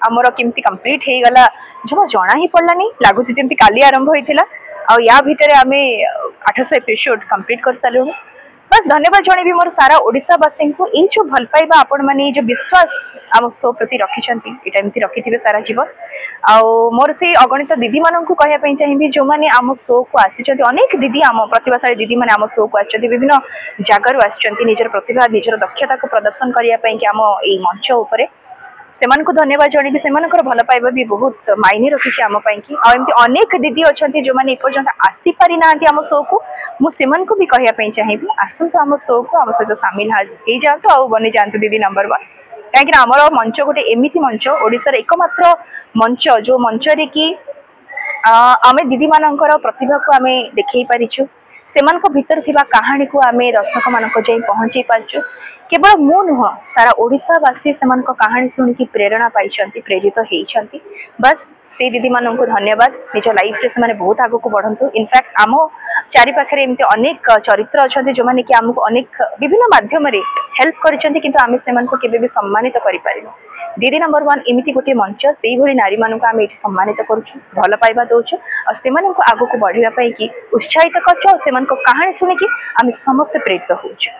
आमर केमती कंप्लीट हो गला जमा जना ही पड़लानी लगुच जमी काली आरंभ होता आ या भितर आम 800 एपिसोड कंप्लीट कर सारूँ बस धन्यवाद जनइबी मोर सारा ओडिशावासी को ये जो भल पाइबा आपण मैंने जो विश्वास आम शो प्रति रखिंट एमती रखिथे सारा जीवन मोर से अगणित दीदी मान को कहवाई चाहिए जो मैंने आम शो को आसी अनेक दीदी आम प्रतिभाशाली दीदी मैंने आम शो को आविभिन्न जगार आजर प्रतिभा निजर दक्षता को प्रदर्शन करने आम ये मंच उपर से धन्यवाद जनइबी से भल पाइबा भी बहुत मायने रखी आम की आमती अनेक दीदी अच्छा जो मैंने एपर्तंत आसी पारि ना आम शो को मुझे भी कहवाई चाहिए आसतु आम शो को आम सहित सामिल हो जातु आ बनी जातु दीदी नंबर 1 कहीं आमर मंच गोटे एमती मंच ओडिशार एकमात्र मंच जो मंच रे कि आम दीदी मानकर प्रतिभा को आम देखई पारिछु से भीतर थिबा कहानी को आम दर्शक मान जाई पहुंची पार्छु केवल मु नुह सारा ओडिशावासी से कहानी शुणिकी प्रेरणा पाई प्रेरित होती बस से दीदी मान को धन्यवाद निज लाइफ रे से बहुत आग को बढ़ंतु इनफैक्ट आम चारि पाखे एमती अनेक चरित्र अच्छा जो मैंने कि आमको अनेक विभिन्न माध्यम हेल्प कर सम्मानित कर दीदी नंबर 1 एमती गोटे मंच से भली नारी मानक आम ये सम्मानित करुँ भल पाइबा दौचु और से आग को बढ़ापी उत्साहित कर कहानी शुणिकी आम समस्त प्रेरित होचु।